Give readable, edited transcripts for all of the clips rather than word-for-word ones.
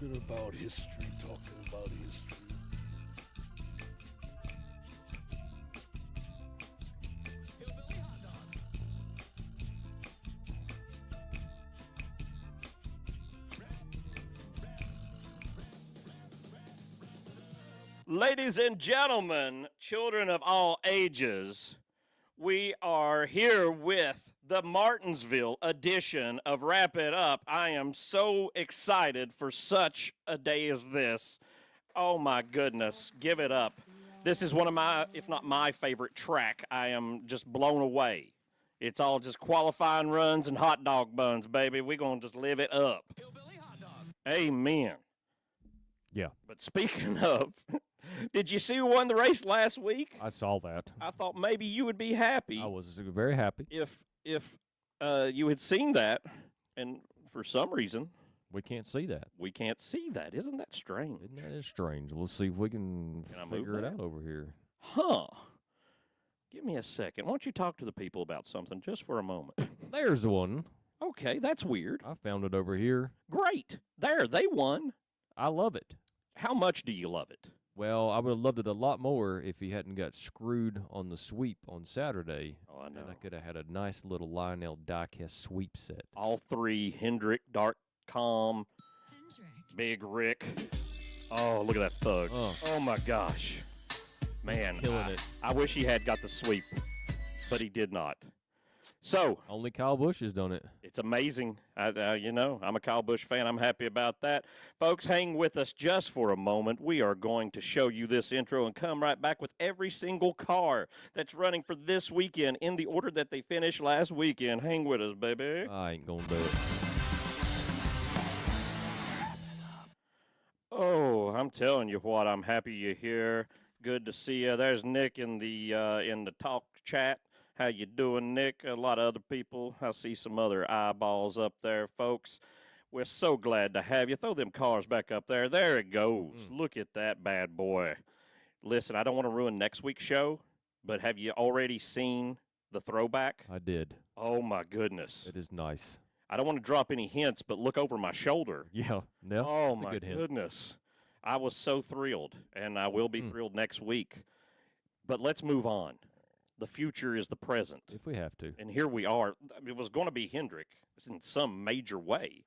Talking about history. Ladies and gentlemen, children of all ages, we are here with the Martinsville edition of Wrap It Up. I am so excited for such a day as this. Oh my goodness, give it up. This is one of my, if not my favorite track. I am just blown away. It's all just qualifying runs and hot dog buns, baby. We're going to just live it up. Amen. Yeah. But speaking of, did you see who won the race last week? I saw that. I thought maybe you would be happy. I was very happy. If you had seen that, and for some reason we can't see that. We can't see that. Isn't that strange? Isn't that strange? Let's see if we can figure it out over here. Huh. Give me a second. Why don't you talk to the people about something just for a moment? There's one. Okay, that's weird. I found it over here. Great. There, they won. I love it. How much do you love it? Well, I would have loved it a lot more if he hadn't got screwed on the sweep on Saturday. Oh, I know. And I could have had a nice little Lionel diecast sweep set. All three, Hendrick, Dark Calm, Big Rick. Oh, look at that thug. Oh my gosh. Man, killing it. I wish he had got the sweep, but he did not. So only Kyle Busch has done it. It's amazing. I'm a Kyle Busch fan. I'm happy about that. Folks, hang with us just for a moment. We are going to show you this intro and come right back with every single car that's running for this weekend in the order that they finished last weekend. Hang with us, baby. I ain't going to do it. Oh, I'm telling you what, I'm happy you're here. Good to see you. There's Nick in the talk chat. How you doing, Nick? A lot of other people. I see some other eyeballs up there, folks. We're so glad to have you. Throw them cars back up there. There it goes. Look at that bad boy. Listen, I don't want to ruin next week's show, but have you already seen the throwback? I did. Oh, my goodness. It is nice. I don't want to drop any hints, but look over my shoulder. Yeah. No, oh, my goodness. I was so thrilled, and I will be thrilled next week. But let's move on. The future is the present. If we have to. And here we are. It was going to be Hendrick in some major way.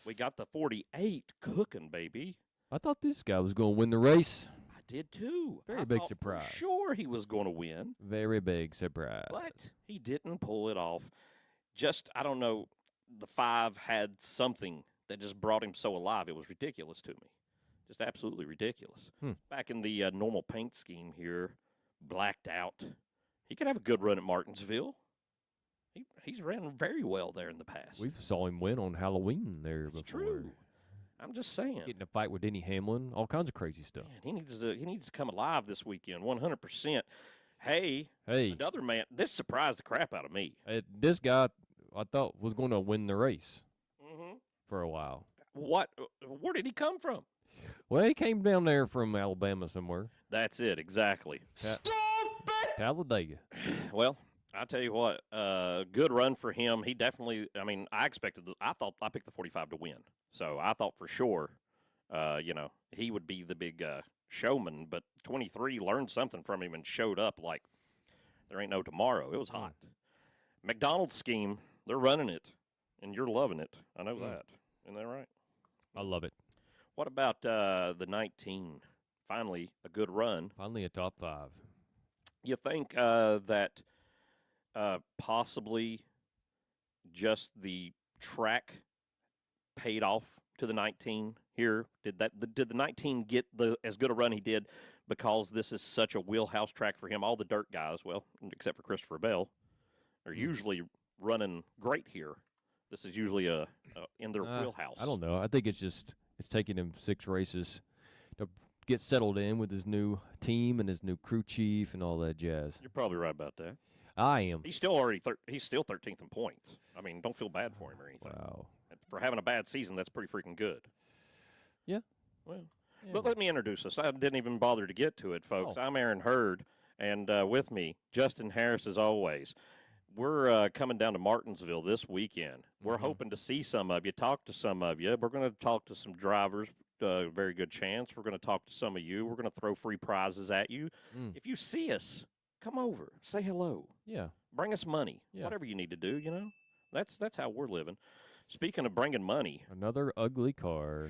We got the 48 cooking, baby. I thought this guy was going to win the race. I did, too. Very big surprise. For sure he was going to win. Very big surprise. But he didn't pull it off. Just, I don't know, the 5 had something that just brought him so alive. It was ridiculous to me. Just absolutely ridiculous. Back in the normal paint scheme here, blacked out. He could have a good run at Martinsville. He's ran very well there in the past. We saw him win on Halloween there before. It's true. I'm just saying. Getting a fight with Denny Hamlin, all kinds of crazy stuff. Man, he needs to come alive this weekend, 100%. Hey, another man. This surprised the crap out of me. This guy, I thought, was going to win the race for a while. What? Where did he come from? Well, he came down there from Alabama somewhere. That's it, exactly. Talladega. Well, I tell you what, good run for him. He definitely, I picked the 45 to win. So I thought for sure, he would be the big showman. But 23 learned something from him and showed up like there ain't no tomorrow. It was hot. McDonald's scheme, they're running it, and you're loving it. I know that. Isn't that right? I love it. What about the 19? Finally, a good run. Finally, a top 5. You think that possibly just the track paid off to the 19 here? Did the 19 get as good a run he did because this is such a wheelhouse track for him? All the dirt guys, well, except for Christopher Bell, are usually running great here. This is usually in their wheelhouse. I don't know. I think it's taking him 6 races to get settled in with his new team and his new crew chief and all that jazz. You're probably right about that. I am. He's still he's still 13th in points. I mean, don't feel bad for him or anything. Wow. For having a bad season, that's pretty freaking good. Yeah. Well, but let me introduce us. I didn't even bother to get to it, folks. Oh. I'm Aaron Hurd, and with me, Justin Harris, as always. We're coming down to Martinsville this weekend. We're hoping to see some of you, talk to some of you. We're going to talk to some drivers, very good chance. We're going to talk to some of you. We're going to throw free prizes at you. If you see us, come over, say hello. Yeah. Bring us money. Yeah. Whatever you need to do, you know. That's how we're living. Speaking of bringing money. Another ugly car.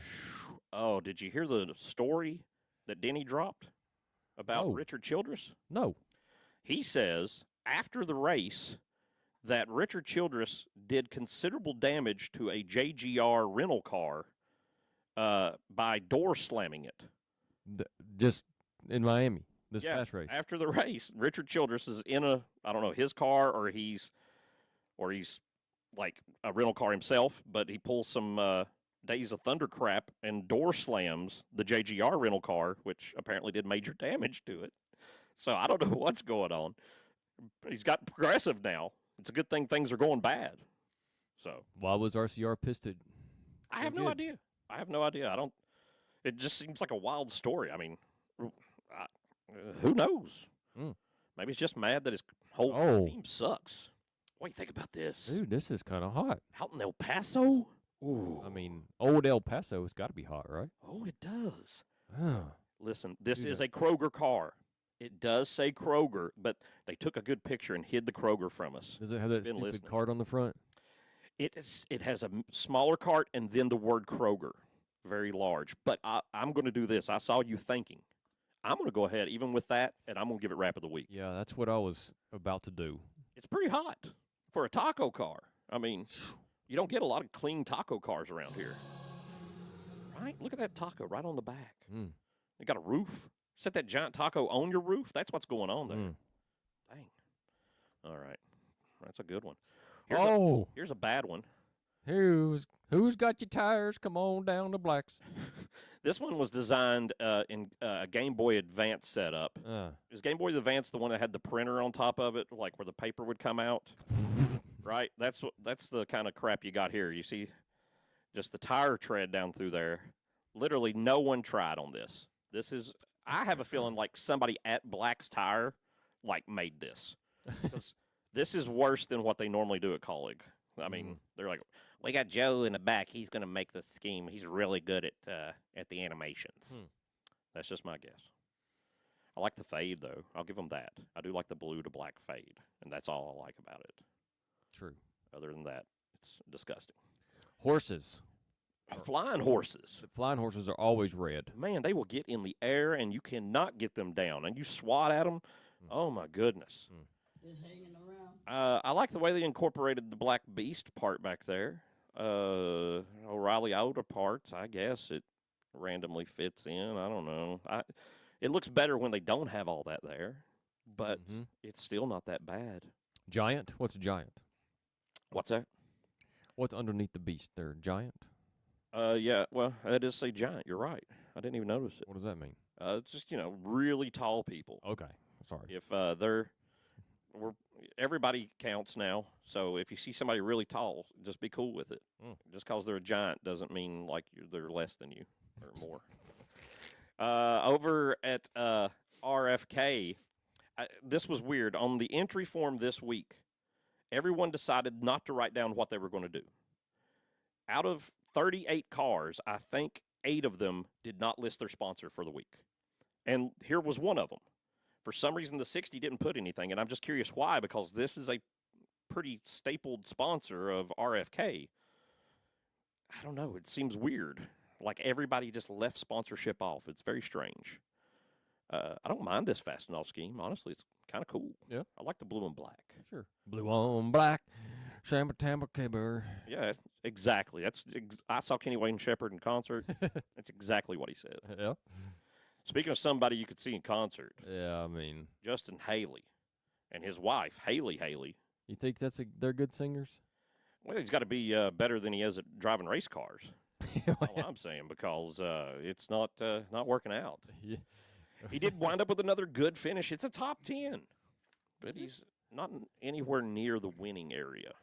Oh, did you hear the story that Denny dropped about No. Richard Childress? No. He says after the race that Richard Childress did considerable damage to a JGR rental car by door slamming it. Just in Miami, this Yeah, past race. after the race, Richard Childress is in I don't know, his car or he's like a rental car himself, but he pulls some Days of Thunder crap and door slams the JGR rental car, which apparently did major damage to it. So I don't know what's going on. He's got progressive now. It's a good thing things are going bad. So Why was RCR pissed at? I have no idea. I have no idea. I don't. It just seems like a wild story. I mean, who knows? Maybe he's just mad that his whole team sucks. What do you think about this? Dude, this is kind of hot. Out in El Paso? Ooh. I mean, old El Paso has got to be hot, right? Oh, it does. Oh. Listen, this is a Kroger car. It does say Kroger, but they took a good picture and hid the Kroger from us. Does it have that stupid card on the front? It has a smaller cart and then the word Kroger, very large. But I'm going to do this. I saw you thinking. I'm going to go ahead, even with that, and I'm going to give it Rap of the Week. Yeah, that's what I was about to do. It's pretty hot for a taco car. I mean, you don't get a lot of clean taco cars around here. Right? Look at that taco right on the back. They got a roof. Set that giant taco on your roof. That's what's going on there. Dang. All right. That's a good one. Here's a bad one. Who's got your tires? Come on down to Black's. This one was designed in a Game Boy Advance setup. Is Game Boy Advance the one that had the printer on top of it, like where the paper would come out? Right? That's the kind of crap you got here. You see just the tire tread down through there. Literally no one tried on this. I have a feeling like somebody at Black's Tire made this. Because this is worse than what they normally do at Colleague. I mean, they're like, we got Joe in the back. He's going to make the scheme. He's really good at the animations. That's just my guess. I like the fade, though. I'll give them that. I do like the blue to black fade, and that's all I like about it. True. Other than that, it's disgusting. Horses. Flying horses. The flying horses are always red. Man, they will get in the air, and you cannot get them down. And you swat at them. Oh, my goodness. Just hanging around. I like the way they incorporated the Black Beast part back there. O'Reilly Auto Parts, I guess it randomly fits in. I don't know. It looks better when they don't have all that there, but it's still not that bad. Giant? What's a giant? What's that? What's underneath the beast? They're giant? Yeah, well, that does say giant. You're right. I didn't even notice it. What does that mean? It's just, really tall people. Okay. Sorry. If everybody counts now, so if you see somebody really tall, just be cool with it. Just because they're a giant doesn't mean like they're less than you or more. Over at RFK, this was weird. On the entry form this week, everyone decided not to write down what they were going to do. Out of 38 cars, I think 8 of them did not list their sponsor for the week. And here was one of them. For some reason, the 60 didn't put anything, and I'm just curious why, because this is a pretty stapled sponsor of RFK. I don't know. It seems weird. Like everybody just left sponsorship off. It's very strange. I don't mind this Fastenal scheme. Honestly, it's kind of cool. Yeah. I like the blue and black. Sure. Blue on black. Shamba Tamba Caber. Yeah, exactly. I saw Kenny Wayne Shepherd in concert. That's exactly what he said. Yeah. Speaking of somebody you could see in concert. Yeah, I mean. Justin Haley and his wife, Haley. You think they're good singers? Well, he's got to be better than he is at driving race cars. That's all I'm saying, because it's not working out. Yeah. He did wind up with another good finish. It's a top 10, but he's not anywhere near the winning area.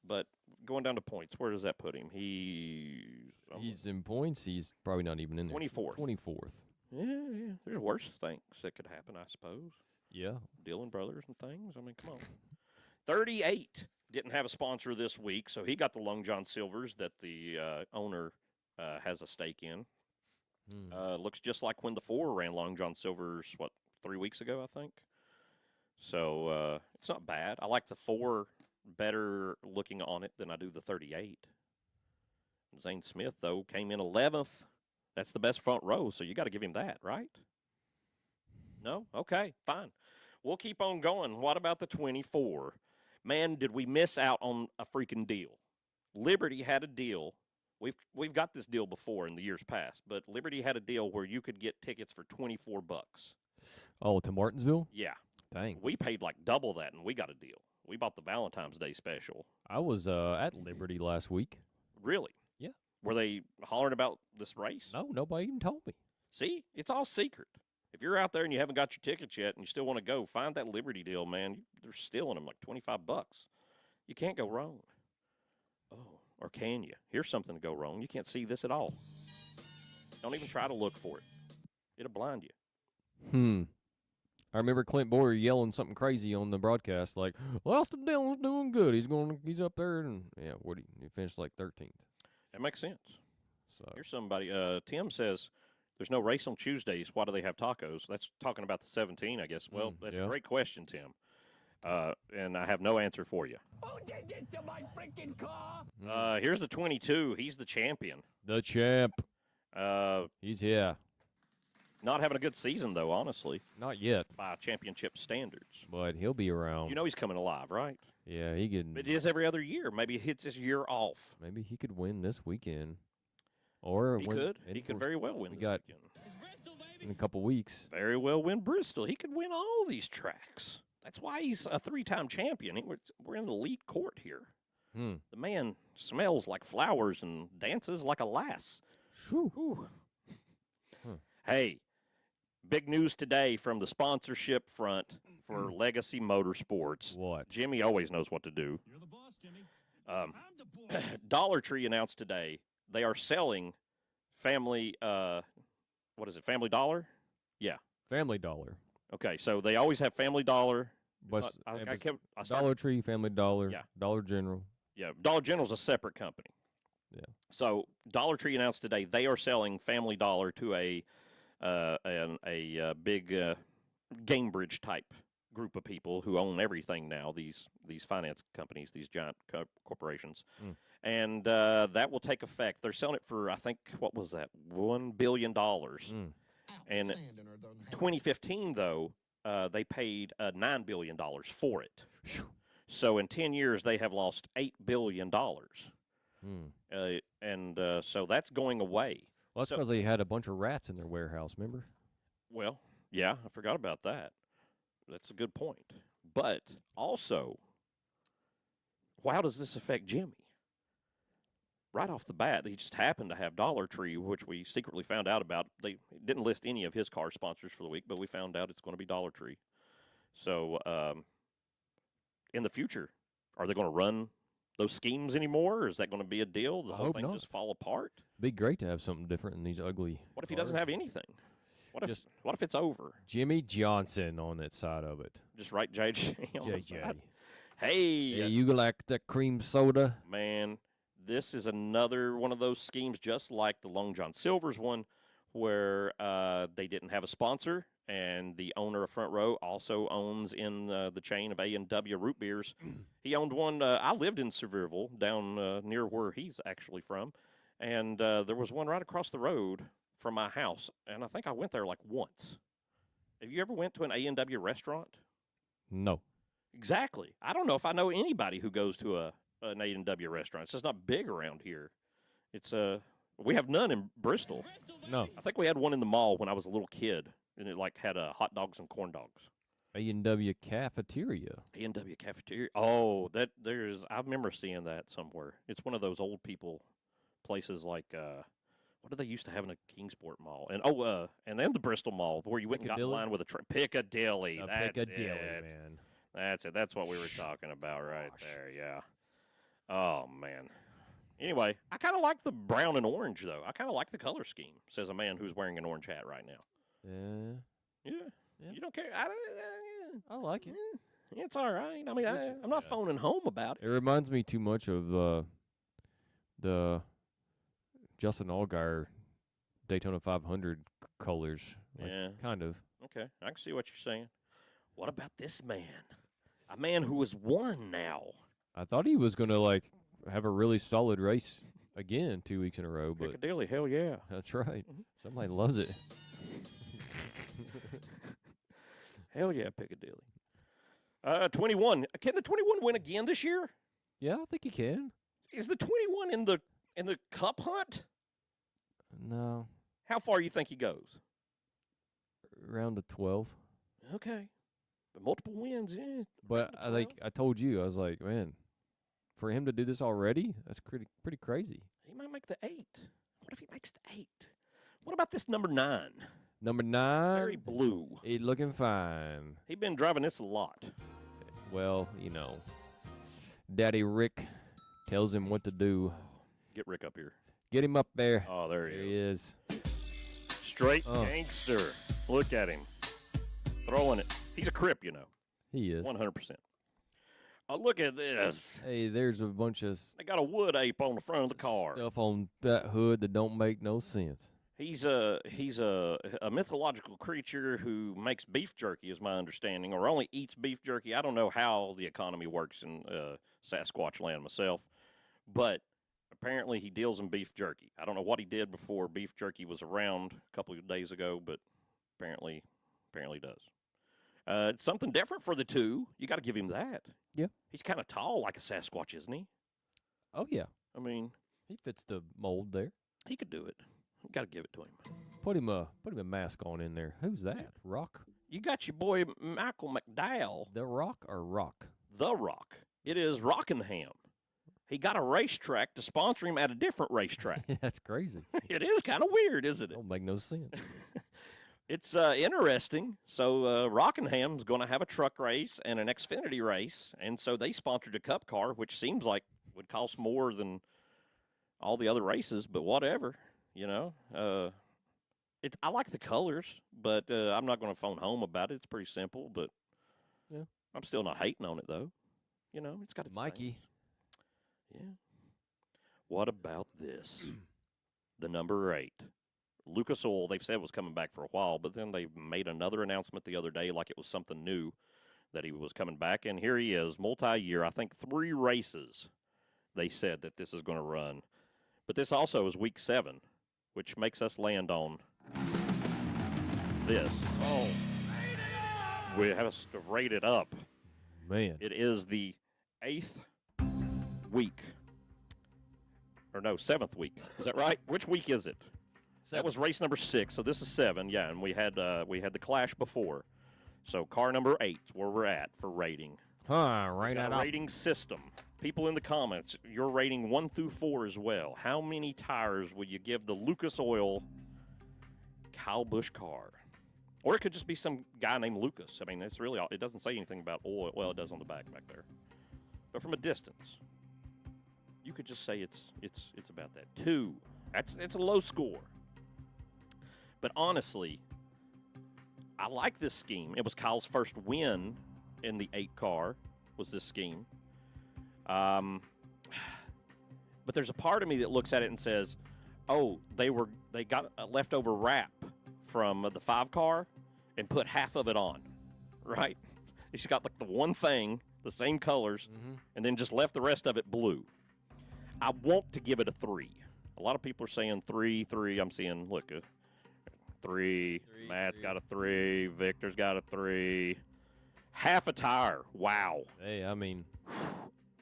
But going down to points, where does that put him? He's in points. He's probably not even in there. 24th. 24th. Yeah. There's worse things that could happen, I suppose. Yeah. Dillon Brothers and things. I mean, come on. 38 didn't have a sponsor this week, so he got the Long John Silvers that the owner has a stake in. Looks just like when the 4 ran Long John Silver's, 3 weeks ago, I think. So it's not bad. I like the 4 better looking on it than I do the 38. Zane Smith, though, came in 11th. That's the best front row, so you got to give him that, right? No? Okay, fine. We'll keep on going. What about the 24? Man, did we miss out on a freaking deal. Liberty had a deal. We've got this deal before in the years past, but Liberty had a deal where you could get tickets for $24. Oh, to Martinsville? Yeah. Dang. We paid like double that, and we got a deal. We bought the Valentine's Day special. I was at Liberty last week. Really? Yeah. Were they hollering about this race? No, nobody even told me. See? It's all secret. If you're out there and you haven't got your tickets yet and you still want to go, find that Liberty deal, man. They're stealing them like $25. You can't go wrong. Oh, or can you? Here's something to go wrong. You can't see this at all. Don't even try to look for it. It'll blind you. I remember Clint Boyer yelling something crazy on the broadcast, like, Austin Dillon's doing good. He's up there, and yeah, he finished like 13th. That makes sense. So Here's somebody. Tim says, there's no race on Tuesdays. Why do they have tacos? That's talking about the 17, I guess. Well, that's a great question, Tim. And I have no answer for you. Who did this to my freaking car? Here's the 22. He's the champion. the champ. He's here. Not having a good season, though, honestly, Not yet, by championship standards. but he'll be around. You know he's coming alive, right? Yeah, he could. It is every other year. Maybe he hits his year off. Maybe he could win this weekend. Or He win, could. and He of could course, very well win we this got- weekend. in a couple weeks. Very well win Bristol. He could win all these tracks. That's why he's a 3-time champion. We're in the elite court here. The man smells like flowers and dances like a lass. Whew. Whew. Hey, big news today from the sponsorship front for Legacy Motorsports. What? Jimmy always knows what to do. You're the boss, Jimmy. I'm the boss. Dollar Tree announced today they are selling Family, what is it, Family Dollar? Yeah. Family Dollar. Okay, so they always have Family Dollar. But I it's started- Dollar Tree, Family Dollar, Yeah. Dollar General. Yeah, Dollar General's a separate company. Yeah. So Dollar Tree announced today they are selling Family Dollar to a big Gamebridge type group of people who own everything now. These finance companies, these giant corporations, and that will take effect. They're selling it for, I think, what was that, $1 billion. And 2015 though, they paid $9 billion for it. So in 10 years, they have lost $8 billion. So that's going away. Well, that's because they had a bunch of rats in their warehouse, remember? Well, yeah, I forgot about that. That's a good point. But also, how does this affect Jimmy? Right off the bat, he just happened to have Dollar Tree, which we secretly found out about. They didn't list any of his car sponsors for the week, but we found out it's going to be Dollar Tree. So in the future, are they going to run those schemes anymore, or is that going to be a deal? The I whole hope thing not. just fall apart? It'd be great to have something different in these ugly. What if he doesn't cars. have anything? What Just- if it's over? Jimmy Johnson on that side of it. Just write JJ on the JJ. side. Hey, Hey, you like that cream soda? man, this is another one of those schemes, just like the Long John Silver's one, where they didn't have a sponsor, and the owner of Front Row also owns in the chain of A&W root beers. He owned one. I lived in Sevierville, down near where he's actually from, and there was one right across the road from my house, and I think I went there like once. Have you ever went to an A&W restaurant? No. Exactly. I don't know if I know anybody who goes to an A&W restaurant. It's just not big around here. It's we have none in Bristol. No. I think we had one in the mall when I was a little kid, and it like had hot dogs and corn dogs. A&W cafeteria. A&W cafeteria. Oh, I remember seeing that somewhere. It's one of those old people places like what did they used to have in a Kingsport mall? And and then the Bristol Mall where you went and got in Piccadilly? line with a Piccadilly. That's Piccadilly, it. man. That's it. That's what we were talking about right there. Yeah. Oh man. Anyway, I kind of like the brown and orange though. I kind of like the color scheme. Says a man who's wearing an orange hat right now. Yeah, Yeah. You don't care. I like it. It's all right. I mean, Listen, I'm not phoning home about It it. reminds me too much of the Justin Allgaier Daytona 500 colors. Like, Yeah. kind of. Okay, I can see what you're saying. What about this man? A man who has won now. I thought he was gonna like have a really solid race again 2 weeks in a row, but Piccadilly, hell yeah. that's right. Somebody loves it. Hell yeah, Piccadilly. 21. Can the 21 win again this year? Yeah, I think he can. Is the 21 in the cup hunt? No, How far you think he goes? around the 12. Okay. But multiple wins, yeah. But I think I told you, I was like, man, for him to do this already, that's pretty crazy. He might make the 8. What if he makes the 8? What about this number 9? Number 9, Very blue. he looking fine. He's been driving this a lot. Well, Daddy Rick tells him what to do. Get Rick up here. Get him up there. Oh, there There he he is. is. Straight Oh. gangster. Look at him. Throwing it. He's a Crip, He is. 100%. Oh, look at this. Hey, there's a bunch of They got a wood ape on the front of the car. stuff on that hood that don't make no sense. He's a mythological creature who makes beef jerky, is my understanding, or only eats beef jerky. I don't know how the economy works in Sasquatch land myself, but apparently he deals in beef jerky. I don't know what he did before beef jerky was around a couple of days ago, but apparently does. It's something different for the two. You got to give him that. Yeah. He's kind of tall like a Sasquatch, isn't he? Oh yeah, I mean, he fits the mold there. he could do it. You got to give it to him. Put him a mask on in there. Who's that? Rock? You got your boy Michael McDowell, The Rock or Rock? The Rock. It is Rockingham. He got a racetrack to sponsor him at a different racetrack. That's crazy. It is kind of weird, isn't it? Don't make no sense. It's interesting. So Rockingham's going to have a truck race and an Xfinity race, and so they sponsored a Cup car, which seems like would cost more than all the other races, but whatever, I like the colors, but I'm not going to phone home about it. It's pretty simple, but Yeah. I'm still not hating on it, though. It's got its Mikey. things. Yeah. What about this? The number 8. Lucas Oil, they've said was coming back for a while, but then they made another announcement the other day like it was something new that he was coming back. And here he is, multi-year, I think 3 races they said that this is going to run. But this also is week 7, which makes us land on this. Oh, we have to rate it up. Man. It is the 8th week. Or no, 7th week. Is that right? Which week is it? That was race number 6, so this is 7. Yeah, and we had the clash before. So car number 8 is where we're at for rating. Right Got out a of rating system. People in the comments, you're rating 1 through 4 as well. How many tires would you give the Lucas Oil Kyle Busch car? Or it could just be some guy named Lucas. I mean, it's really it doesn't say anything about oil. Well, it does on the back there. But from a distance, you could just say it's about that. 2. It's a low score. But honestly, I like this scheme. It was Kyle's first win in the 8 car, was this scheme. But there's a part of me that looks at it and says, oh, they got a leftover wrap from the 5 car and put half of it on, right? He's got like the one thing, the same colors, and then just left the rest of it blue. I want to give it a 3. A lot of people are saying 3. I'm seeing, look, 3. Matt's got a 3. Victor's got a 3. Half a tire. Wow. Hey, I mean,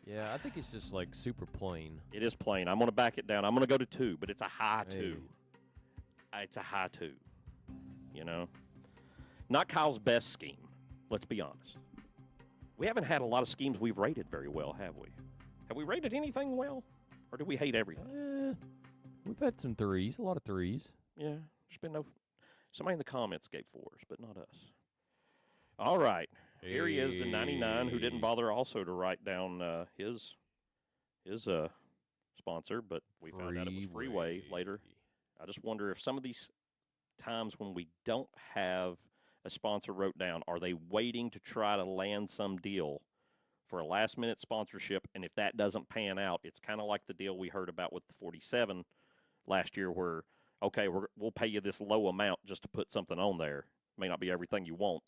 yeah, I think it's just like super plain. It is plain. I'm going to back it down. I'm going to go to 2, but it's a high 2. Hey. It's a high 2. Not Kyle's best scheme. Let's be honest. We haven't had a lot of schemes we've rated very well, have we? Have we rated anything well? Or do we hate everything? We've had some 3s, a lot of 3s. Yeah, there's been no. Somebody in the comments gave 4s, but not us. All right, here he is, the 99, who didn't bother also to write down his sponsor, but we found out it was Freeway later. I just wonder if some of these times when we don't have a sponsor wrote down, are they waiting to try to land some deal for a last-minute sponsorship? And if that doesn't pan out, it's kind of like the deal we heard about with the 47 last year where okay, we'll pay you this low amount just to put something on there. May not be everything you want.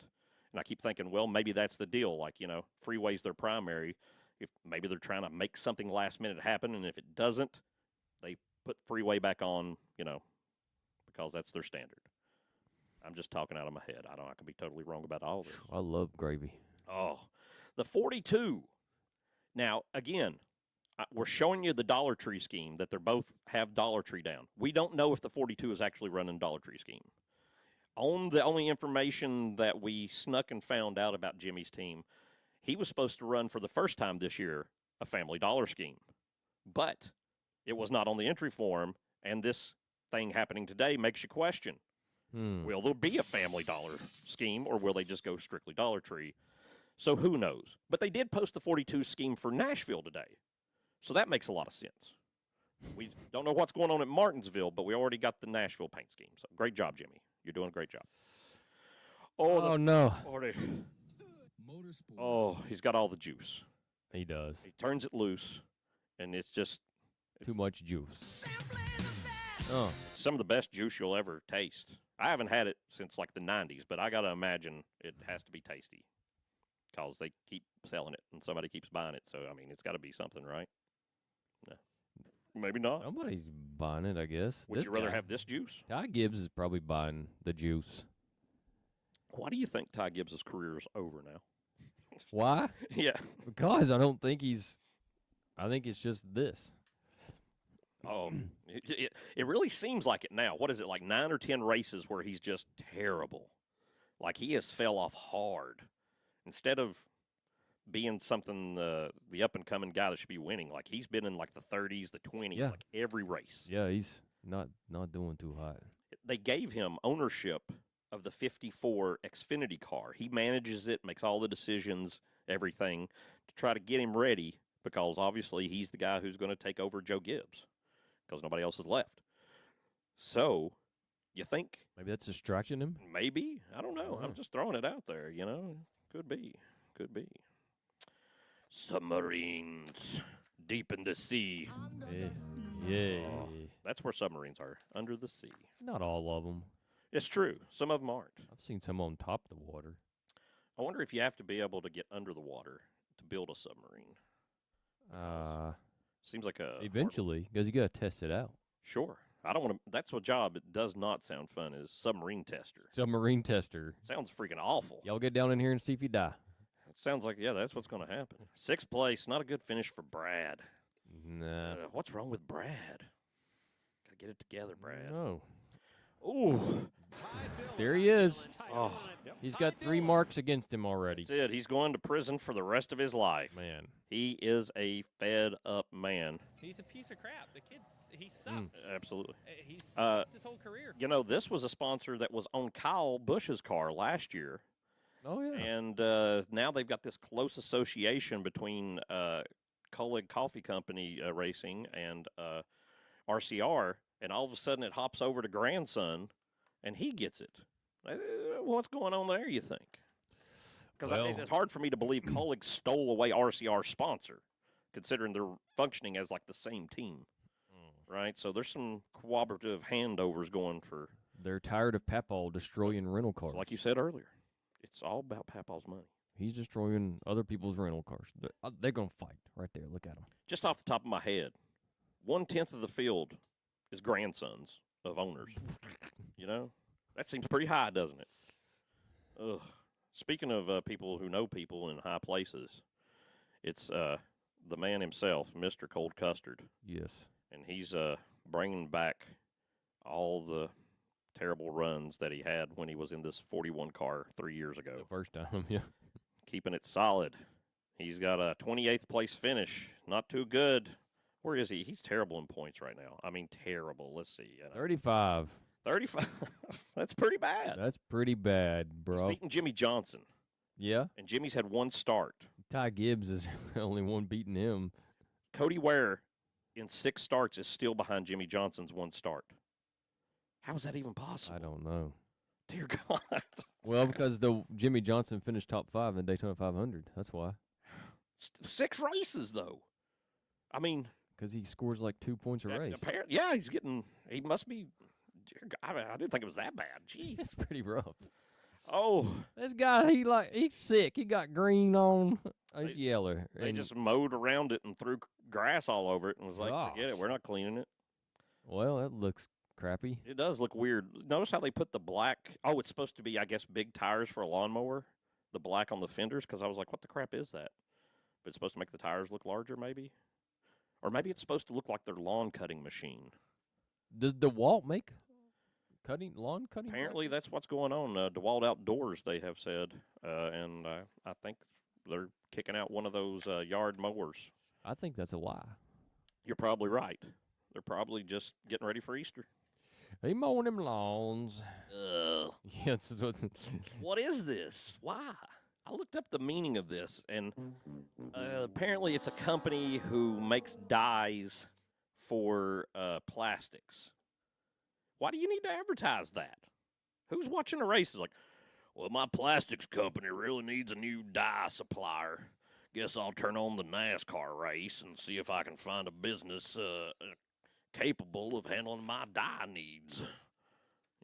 And I keep thinking, well, maybe that's the deal. Like, Freeway's their primary. If maybe they're trying to make something last minute happen, and if it doesn't, they put Freeway back on, because that's their standard. I'm just talking out of my head. I could be totally wrong about all of this. I love gravy. Oh, the 42. Now, again, we're showing you the Dollar Tree scheme that they both have Dollar Tree down. We don't know if the 42 is actually running Dollar Tree scheme. On the only information that we snuck and found out about Jimmy's team, he was supposed to run for the first time this year a Family Dollar scheme. But it was not on the entry form, and this thing happening today makes you question, will there be a Family Dollar scheme, or will they just go strictly Dollar Tree? So who knows? But they did post the 42 scheme for Nashville today. So that makes a lot of sense. We don't know what's going on at Martinsville, but we already got the Nashville paint scheme. So great job, Jimmy. You're doing a great job. Oh no. 40. Oh, he's got all the juice. He does. He turns it loose, and it's too much juice. Oh. Some of the best juice you'll ever taste. I haven't had it since like the 90s, but I got to imagine it has to be tasty because they keep selling it and somebody keeps buying it. So, I mean, it's got to be something, right? No. Maybe not. Somebody's buying it, I guess. Would you rather have this juice? Ty Gibbs is probably buying the juice. Why do you think Ty Gibbs' career is over now? Why? Yeah. Because I don't think I think it's just this. It really seems like it now. What is it, like 9 or 10 races where he's just terrible? Like he has fell off hard. Instead of being something, the up-and-coming guy that should be winning, like he's been in like the 30s, the 20s, like every race. Yeah, he's not doing too hot. They gave him ownership of the 54 Xfinity car. He manages it, makes all the decisions, everything, to try to get him ready because obviously he's the guy who's going to take over Joe Gibbs because nobody else is left. So, you think? Maybe that's distracting him? Maybe. I don't know. I'm just throwing it out there, Could be. Could be. Submarines deep in the sea. Yeah. Oh, that's where submarines are, under the sea. Not all of them. It's true. Some of them aren't. I've seen some on top of the water. I wonder if you have to be able to get under the water to build a submarine. Seems like eventually, because you got to test it out. Sure. I don't want to. That's a job. It does not sound fun. Is submarine tester. Submarine tester. Sounds freaking awful. Y'all get down in here and see if you die. It sounds like that's what's going to happen. 6th place. Not a good finish for Brad. Nah. What's wrong with Brad? Got to get it together, Brad. No. Ooh. There he is. Oh. He's got 3 marks against him already. That's it. He's going to prison for the rest of his life. Man. He is a fed-up man. He's a piece of crap. The kid, he sucks. Absolutely. He's sucked his whole career. This was a sponsor that was on Kyle Busch's car last year. Oh, yeah. And now they've got this close association between Colleague Coffee Company Racing and RCR, and all of a sudden it hops over to grandson, and he gets it. What's going on there, you think? Because it's hard for me to believe Colleague stole away RCR's sponsor, considering they're functioning as like the same team, right? So there's some cooperative handovers going for. They're tired of Papal destroying rental cars. So like you said earlier, it's all about Papal's money. He's destroying other people's rental cars. They're going to fight right there. Look at them. Just off the top of my head, 1/10 of the field is grandsons of owners. That seems pretty high, doesn't it? Ugh. Speaking of people who know people in high places, it's the man himself, Mr. Cold Custard. Yes. And he's bringing back all the terrible runs that he had when he was in this 41 car 3 years ago. The first time, yeah. Keeping it solid. He's got a 28th place finish. Not too good. Where is he? He's terrible in points right now. I mean, terrible. Let's see. 35. 35. That's pretty bad. That's pretty bad, bro. He's beating Jimmy Johnson. Yeah. And Jimmy's had 1 start. Ty Gibbs is the only one beating him. Cody Ware in 6 starts is still behind Jimmy Johnson's 1 start. How is that even possible? I don't know. Dear God. Well, because the Jimmy Johnson finished top 5 in Daytona 500. That's why. 6 races, though. I mean. Because he scores like 2 points a race. Apparently, yeah, he must be Dear God, I didn't think it was that bad. Jeez. It's pretty rough. Oh, This guy, he's sick. He got green on his yeller. they and just mowed around it and threw grass all over it and was like, forget it. Gosh. We're not cleaning it. Well, that looks crappy. It does look weird. Notice how they put the black. Oh, it's supposed to be, I guess, big tires for a lawnmower. The black on the fenders, because I was like, what the crap is that? But it's supposed to make the tires look larger, maybe? Or maybe it's supposed to look like their lawn cutting machine. Does DeWalt make lawn cutting? Apparently, tractors? that's what's going on. DeWalt Outdoors, they have said. And I think they're kicking out one of those yard mowers. I think that's a lie. You're probably right. They're probably just getting ready for Easter. They mowing them lawns. Ugh. Yeah, this is what's. What is this? Why? I looked up the meaning of this, and apparently it's a company who makes dyes for plastics. Why do you need to advertise that? Who's watching a race is like, well, my plastics company really needs a new dye supplier. Guess I'll turn on the NASCAR race and see if I can find a business capable of handling my dye needs.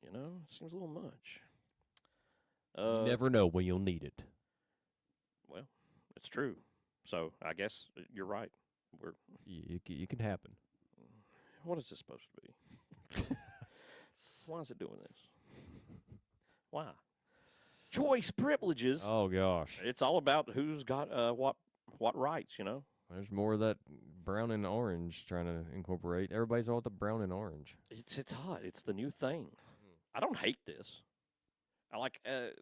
You know, seems a little much. You never know when you'll need it. Well, it's true. So I guess you're right. You can happen. What is this supposed to be? Why is it doing this? Why? Choice privileges. Oh gosh, It's all about who's got what rights, you know. there's more of that brown and orange trying to incorporate. Everybody's all with the brown and orange. It's hot. It's the new thing. I don't hate this. I like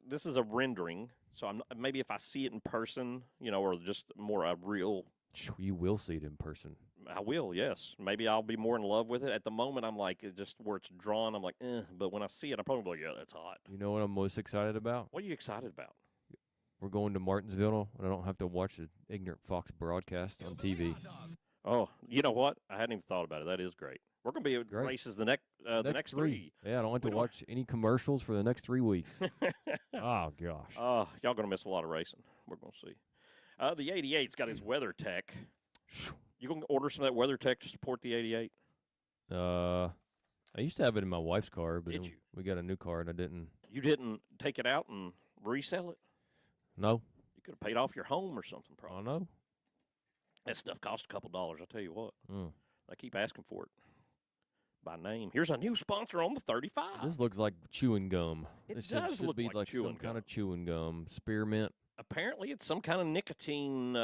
this is a rendering, so maybe if I see it in person, you know, or just more a real. You will see it in person. I will, yes. Maybe I'll be more in love with it. At the moment, I'm like, it just where it's drawn, I'm like, eh. But when I see it, I'm probably like, yeah, that's hot. You know what I'm most excited about? What are you excited about? We're going to Martinsville, and I don't have to watch the ignorant Fox broadcast on TV. Oh, you know what? I hadn't even thought about it. That is great. We're going to be at Great. races the next three. Yeah, I don't have to We don't- watch any commercials for the next 3 weeks. Oh gosh. Oh, y'all going to miss a lot of racing. We're going to see. The 88's got his weather tech. You going to order some of that weather tech to support the 88? I used to have it in my wife's car, but Did then you? we got a new car and I didn't. You didn't take it out and resell it? No, You could have paid off your home or something, I probably. know. That stuff cost a couple dollars, I'll tell you what. Mm. I keep asking for it by name. Here's a new sponsor on the 35. This looks like chewing gum. It This does should look be like some chewing kind gum. of chewing gum. Spearmint. Apparently, it's some kind of nicotine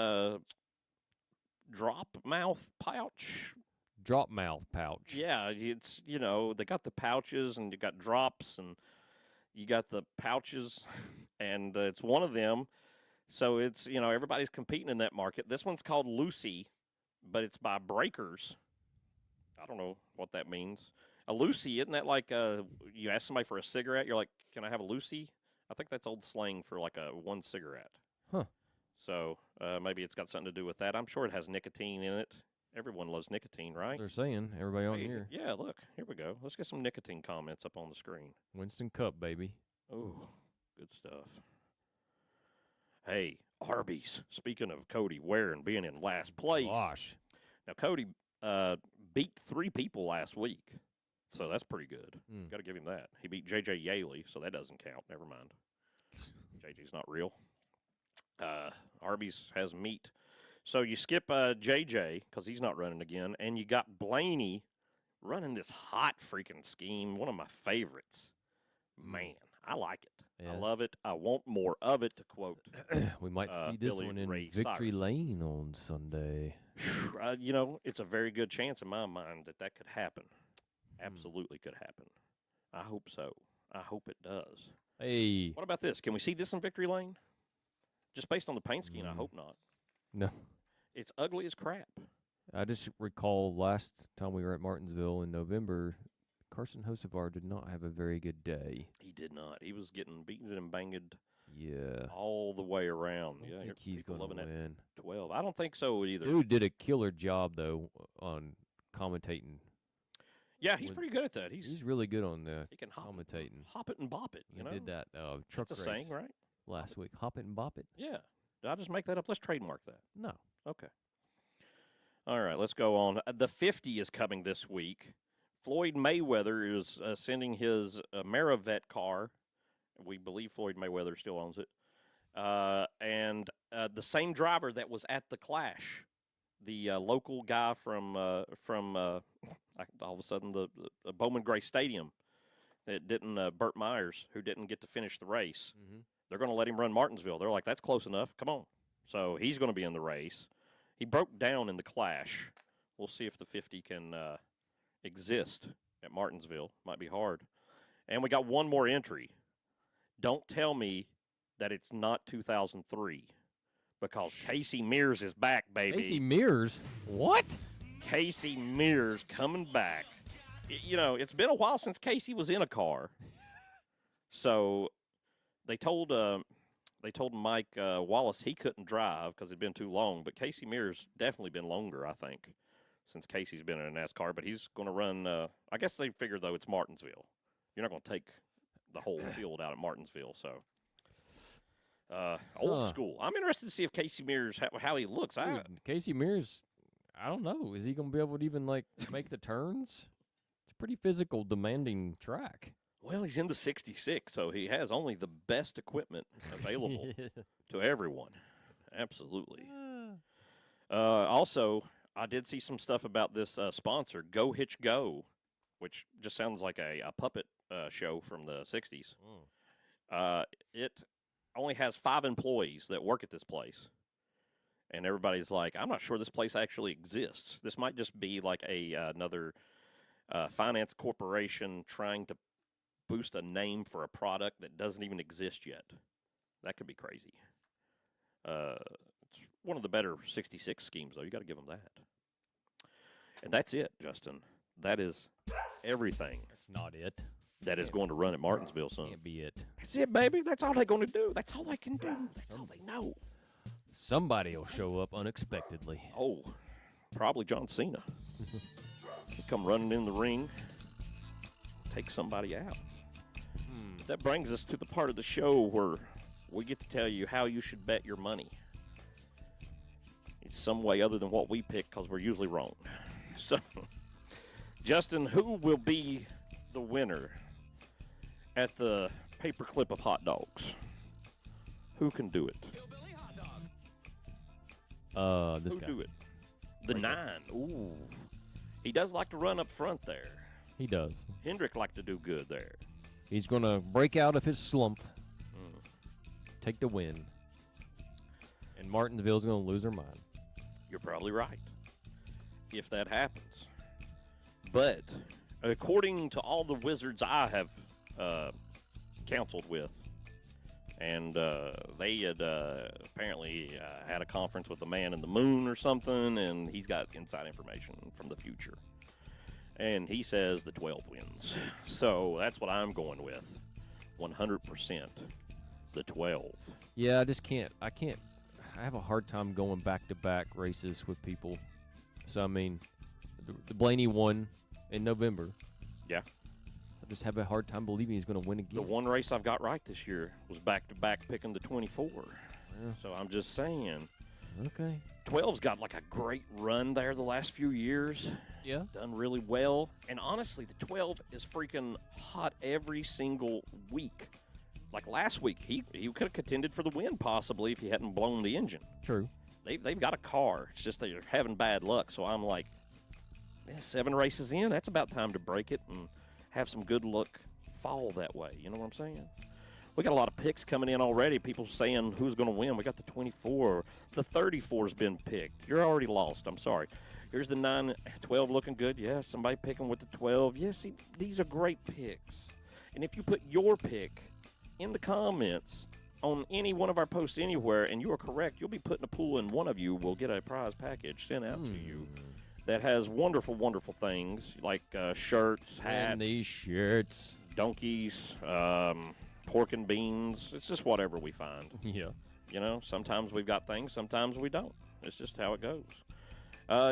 drop mouth pouch. Drop mouth pouch. Yeah, it's, you know, they got the pouches and you got drops and you got the pouches and it's one of them. So it's, you know, everybody's competing in that market. This one's called Lucy, but it's by Breakers. I don't know what that means. A Lucy, isn't that like you ask somebody for a cigarette, you're like, can I have a Lucy? I think that's old slang for like a one cigarette. Huh. So maybe it's got something to do with that. I'm sure it has nicotine in it. Everyone loves nicotine, right? They're saying everybody on Hey, here. Yeah, look, here we go. Let's get some nicotine comments up on the screen. Winston Cup, baby. Oh, good stuff. Hey, Arby's. Speaking of Cody Ware and being in last place. Gosh. Now, Cody beat 3 people last week, so that's pretty good. Mm. Got to give him that. He beat J.J. Yaley, so that doesn't count. Never mind. J.J.'s not real. Arby's has meat. So you skip J.J. because he's not running again, and you got Blaney running this hot freaking scheme, one of my favorites. Man, I like it. Yeah. I love it. I want more of it, to quote. We might see this Billy one in Ray Victory Cyrus. Lane on Sunday. You know, it's a very good chance in my mind that could happen. Absolutely could happen. I hope so. I hope it does. Hey. What about this? Can we see this in Victory Lane? Just based on the paint scheme, I hope not. No. It's ugly as crap. I just recall last time we were at Martinsville in November, Carson Hocevar did not have a very good day. He did not. He was getting beaten and banged Yeah. all the way around. I Yeah, don't think here- he's people going to loving that win. 12. I don't think so either. Dude did a killer job, though, on commentating. Yeah, he's when- pretty good at that. He's really good on the He can commentating. hop it and bop it. He You know, did that truck that's a race saying, right? last week. Hop it and bop it. Yeah. Did I just make that up? Let's trademark that. No. Okay. All right, let's go on. The 50 is coming this week Floyd Mayweather is sending his Maravet car. We believe Floyd Mayweather still owns it. And the same driver that was at the Clash, the local guy from all of a sudden the Bowman Gray Stadium that didn't Burt Myers, who didn't get to finish the race. Mm-hmm. They're going to let him run Martinsville. They're like, that's close enough. Come on. So he's going to be in the race. He broke down in the Clash. We'll see if the 50 can exist at Martinsville. Might be hard. And we got one more entry. Don't tell me that it's not 2003, because Casey Mears is back, baby. Casey Mears? What? Casey Mears coming back. You know, it's been a while since Casey was in a car. So they told Mike Wallace he couldn't drive because it'd been too long. But Casey Mears definitely been longer, I think, since Casey's been in a NASCAR. But he's going to run. I guess they figured though it's Martinsville. You're not going to take the whole field out at Martinsville. So old school. I'm interested to see if Casey Mears how he looks. Dude, Casey Mears, I don't know. Is he going to be able to even like make the turns? It's a pretty physical, demanding track. Well, he's in the 66, so he has only the best equipment available to everyone. Absolutely. Also, I did see some stuff about this sponsor, Go Hitch Go, which just sounds like a puppet show from the 60s. It only has 5 employees that work at this place. And everybody's like, I'm not sure this place actually exists. This might just be like another finance corporation trying to boost a name for a product that doesn't even exist yet. That could be crazy. It's one of the better 66 schemes, though. You got to give them that. And that's it, Justin. That is everything. That's not it. That is going to run at Martinsville, son. Can't be it. That's it, baby. That's all they're going to do. That's all they can do. That's all they know. Somebody will show up unexpectedly. Oh, probably John Cena. He'll come running in the ring, take somebody out. That brings us to the part of the show where we get to tell you how you should bet your money. It's some way other than what we pick, because we're usually wrong. So, Justin, who will be the winner at the paperclip of hot dogs? Who can do it? This Who guy. do it? The 9. Ooh. He does like to run up front there. He does. Hendrick like to do good there. He's going to break out of his slump, take the win, and Martinsville's going to lose their mind. You're probably right, if that happens. But according to all the wizards I have counseled with, and they had apparently had a conference with the man in the moon or something, and he's got inside information from the future. And he says the 12 wins. So that's what I'm going with. 100%. The 12. Yeah, I have a hard time going back-to-back races with people. So, I mean, the Blaney won in November. Yeah. I just have a hard time believing he's going to win again. The one race I've got right this year was back-to-back picking the 24. Yeah. So I'm just saying. Okay. 12's got like a great run there the last few years. Yeah. Done really well. And honestly, the 12 is freaking hot every single week. Like last week, he could have contended for the win possibly if he hadn't blown the engine. True. They've got a car. It's just they're having bad luck. So I'm like, 7 races in, that's about time to break it and have some good luck fall that way. You know what I'm saying? We got a lot of picks coming in already. People saying who's going to win. We got the 24. The 34's been picked. You're already lost. I'm sorry. Here's the 9, 12 looking good. Yeah, somebody picking with the 12. Yeah, see, these are great picks. And if you put your pick in the comments on any one of our posts anywhere, and you are correct, you'll be put in a pool, and one of you will get a prize package sent out to you that has wonderful, wonderful things like shirts, hats, And these shirts. donkeys, pork and beans. It's just whatever we find. Yeah. You know, sometimes we've got things, sometimes we don't. It's just how it goes.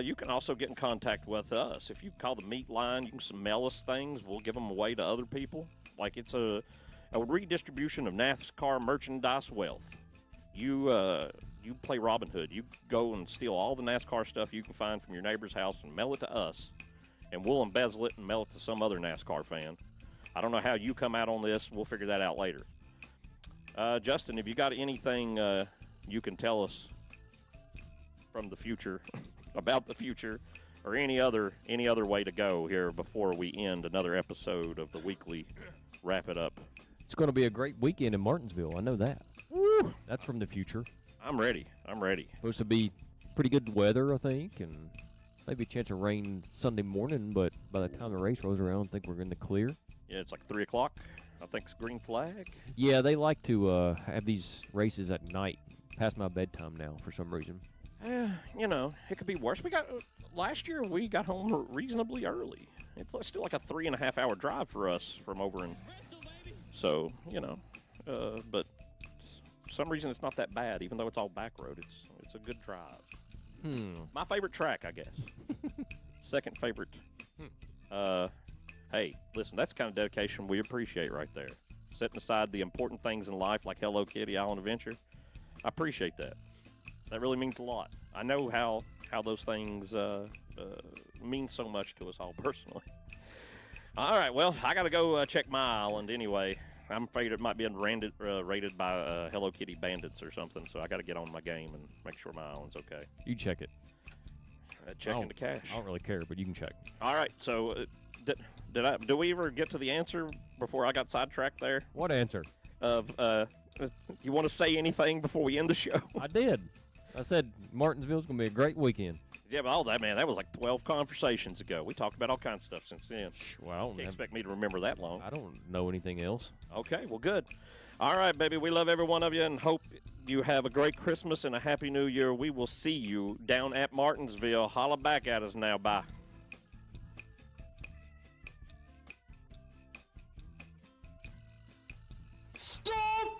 You can also get in contact with us. If you call the meat line, you can smell us things. We'll give them away to other people. Like it's a redistribution of NASCAR merchandise wealth. You play Robin Hood. You go and steal all the NASCAR stuff you can find from your neighbor's house and mail it to us. and we'll embezzle it and mail it to some other NASCAR fan. I don't know how you come out on this. We'll figure that out later. Justin, have you got anything you can tell us from the future, about the future, or any other way to go here before we end another episode of the weekly Wrap It Up? It's going to be a great weekend in Martinsville. I know that. Woo! That's from the future. I'm ready. Supposed to be pretty good weather, I think, and maybe a chance of rain Sunday morning, but by the time the race rolls around, I think we're in the clear. Yeah, it's like 3 o'clock. I think it's green flag. Yeah, they like to have these races at night, past my bedtime now for some reason. It could be worse. Last year we got home reasonably early. It's still like a 3.5 hour drive for us from over in. So, but for some reason it's not that bad, even though it's all back road. It's a good drive. My favorite track, I guess. Second favorite. Hey, listen, that's the kind of dedication we appreciate right there. Setting aside the important things in life like Hello Kitty, Island Adventure. I appreciate that. That really means a lot. I know how those things mean so much to us all personally. All right, well, I got to go check my island anyway. I'm afraid it might be raided by Hello Kitty bandits or something, so I got to get on my game and make sure my island's okay. You check it. Checking the cache. I don't really care, but you can check. All right, so did we ever get to the answer before I got sidetracked there? What answer? You want to say anything before we end the show? I did. I said Martinsville's going to be a great weekend. Yeah, but all that, man, that was like 12 conversations ago. We talked about all kinds of stuff since then. Well, Can't expect me to remember that long. I don't know anything else. Okay, well, good. All right, baby, we love every one of you and hope you have a great Christmas and a Happy New Year. We will see you down at Martinsville. Holla back at us now. Bye. Stop!